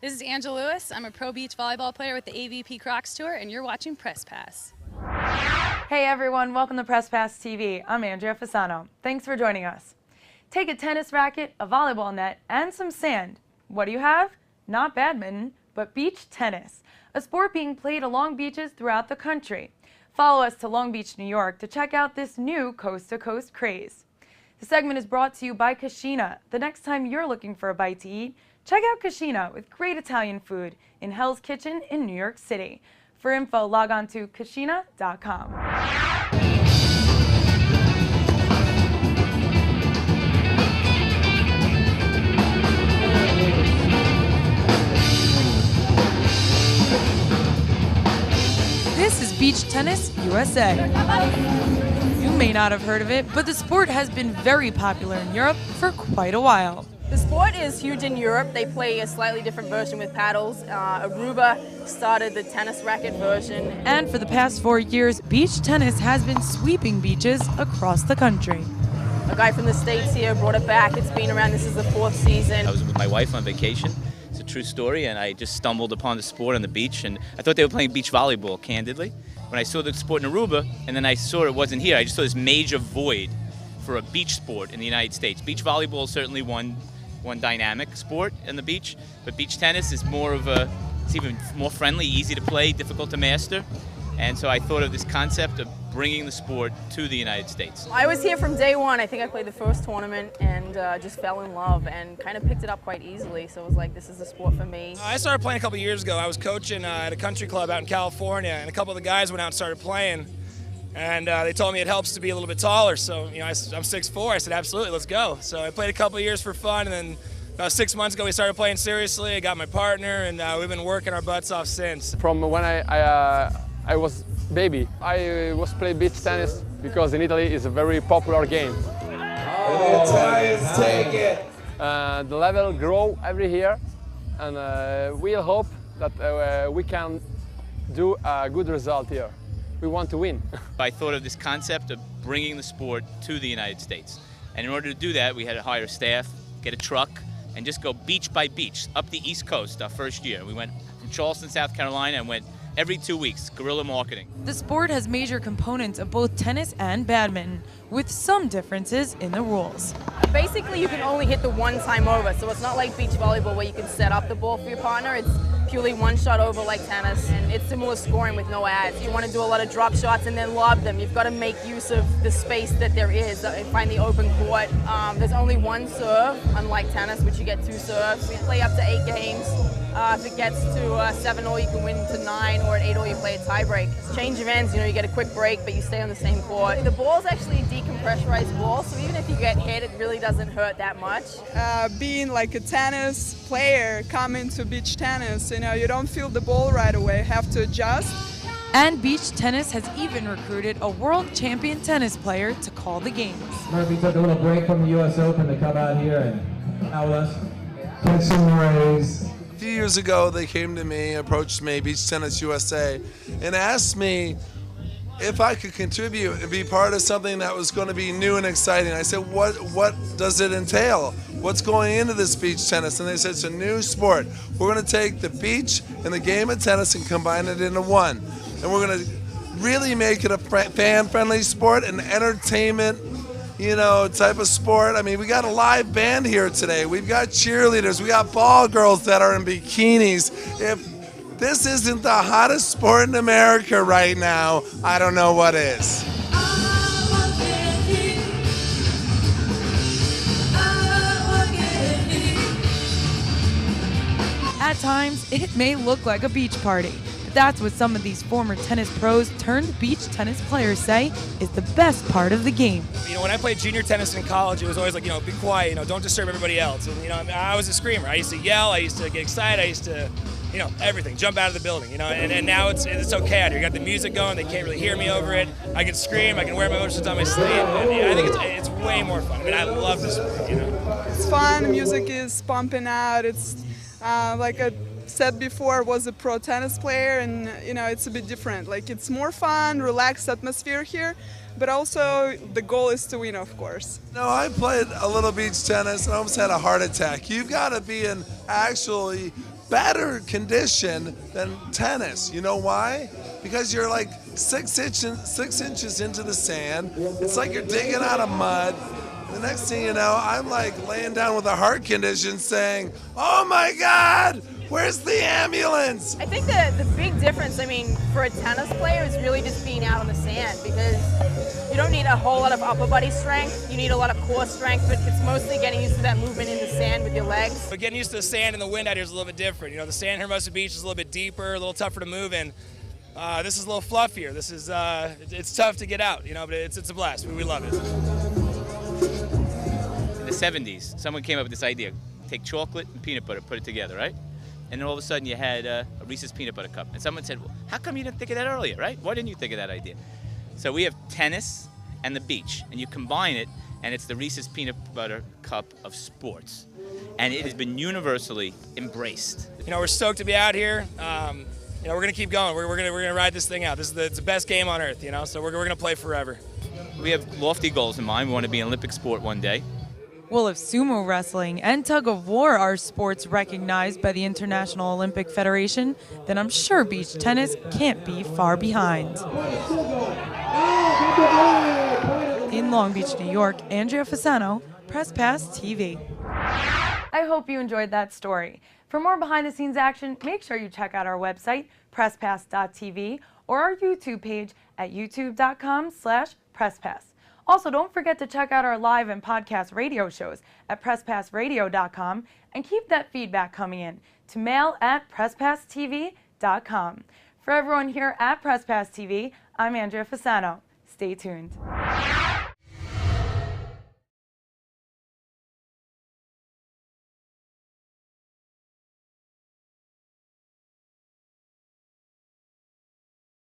This is Angela Lewis. I'm a pro beach volleyball player with the AVP Crocs Tour, and you're watching Press Pass. Hey everyone, welcome to Press Pass TV. I'm Andrea Fasano. Thanks for joining us. Take a tennis racket, a volleyball net, and some sand. What do you have? Not badminton, but beach tennis, a sport being played along beaches throughout the country. Follow us to Long Beach, New York to check out this new coast-to-coast craze. The segment is brought to you by Cucina. The next time you're looking for a bite to eat, check out Cucina with great Italian food in Hell's Kitchen in New York City. For info, log on to cucina.com. This is Beach Tennis USA. You may not have heard of it, but the sport has been very popular in Europe for quite a while. The sport is huge in Europe. They play a slightly different version with paddles. Aruba started the tennis racket version. And for the past 4 years, beach tennis has been sweeping beaches across the country. A guy from the States here brought it back. It's been around, this is the 4th season. I was with my wife on vacation. It's a true story, and I just stumbled upon the sport on the beach, and I thought they were playing beach volleyball, candidly. When I saw the sport in Aruba, and then I saw it wasn't here, I just saw this major void for a beach sport in the United States. Beach volleyball is certainly one dynamic sport on the beach, but beach tennis is it's even more friendly, easy to play, difficult to master. And so I thought of this concept of bringing the sport to the United States. I was here from day one. I think I played the first tournament and just fell in love and kind of picked it up quite easily. So it was like, this is the sport for me. I started playing a couple years ago. I was coaching at a country club out in California, and a couple of the guys went out and started playing. And they told me it helps to be a little bit taller. So, I'm 6'4". I said, absolutely, let's go. So I played a couple of years for fun, and then about 6 months ago we started playing seriously. I got my partner, and we've been working our butts off since. From when I was baby, I was playing beach tennis because in Italy it's a very popular game. The Italians take it. The level grow every year, and we'll hope that we can do a good result here. We want to win. I thought of this concept of bringing the sport to the United States. And in order to do that, we had to hire staff, get a truck, and just go beach by beach up the East Coast our first year. We went from Charleston, South Carolina, and went every 2 weeks, guerrilla marketing. The sport has major components of both tennis and badminton, with some differences in the rules. Basically, you can only hit the one time over. So it's not like beach volleyball where you can set up the ball for your partner. It's purely one shot over like tennis, and it's similar scoring with no ads. You want to do a lot of drop shots and then lob them. You've got to make use of the space that there is and find the open court. There's only one serve, unlike tennis, which you get 2 serves. We play up to 8 games. If it gets to 7-all, you can win to 9, or at 8-all, you play a tiebreak. Change of ends, you get a quick break, but you stay on the same court. The ball's actually a decompressurized ball, so even if you get hit, it really doesn't hurt that much. Being like a tennis player coming to beach tennis, you don't feel the ball right away, have to adjust. And beach tennis has even recruited a world champion tennis player to call the games. Murphy took a little break from the U.S. Open to come out here and out with us. Make some noise. A few years ago, they came to me, approached me, Beach Tennis USA, and asked me if I could contribute and be part of something that was going to be new and exciting. I said, what does it entail? What's going into this beach tennis? And they said, it's a new sport. We're going to take the beach and the game of tennis and combine it into one. And we're going to really make it a fan-friendly sport, an entertainment type of sport. I mean, we got a live band here today. We've got cheerleaders. We got ball girls that are in bikinis. If this isn't the hottest sport in America right now, I don't know what is. At times, it may look like a beach party. That's what some of these former tennis pros turned beach tennis players say is the best part of the game. When I played junior tennis in college, it was always like, be quiet, don't disturb everybody else. And, I was a screamer. I used to yell, I used to get excited, I used to, everything, jump out of the building, and now it's okay out here. You got the music going, they can't really hear me over it. I can scream, I can wear my emotions on my sleeve, and I think it's way more fun. I mean, I love this sport, It's fun, music is pumping out, it's like a said before, was a pro tennis player, and it's a bit different. Like, it's more fun, relaxed atmosphere here, but also the goal is to win, of course. No, I played a little beach tennis and I almost had a heart attack. You've got to be in actually better condition than tennis. You know why? Because you're like 6 inches into the sand. It's like you're digging out of mud. The next thing you know, I'm like laying down with a heart condition saying, oh my God, where's the ambulance? I think the big difference, I mean, for a tennis player is really just being out on the sand, because you don't need a whole lot of upper body strength. You need a lot of core strength, but it's mostly getting used to that movement in the sand with your legs. But getting used to the sand and the wind out here is a little bit different. You know, the sand in Hermosa Beach is a little bit deeper, a little tougher to move in. This is a little fluffier. This is, it's tough to get out, you know, but it's a blast. We love it. In the 70s, someone came up with this idea: take chocolate and peanut butter, put it together, right? And then all of a sudden you had a Reese's peanut butter cup. And someone said, well, how come you didn't think of that earlier, right? Why didn't you think of that idea? So we have tennis and the beach, and you combine it, and it's the Reese's peanut butter cup of sports. And it has been universally embraced. You know, we're stoked to be out here. You know, we're gonna keep going. We're gonna ride this thing out. It's the best game on earth, you know, so we're gonna play forever. We have lofty goals in mind. We want to be an Olympic sport one day. Well, if sumo wrestling and tug of war are sports recognized by the International Olympic Federation, then I'm sure beach tennis can't be far behind. In Long Beach, New York, Andrea Fasano, Press Pass TV. I hope you enjoyed that story. For more behind-the-scenes action, make sure you check out our website, presspass.tv, or our YouTube page at youtube.com/presspass. Also, don't forget to check out our live and podcast radio shows at presspassradio.com, and keep that feedback coming in to mail@presspasstv.com. For everyone here at Press Pass TV, I'm Andrea Fasano. Stay tuned.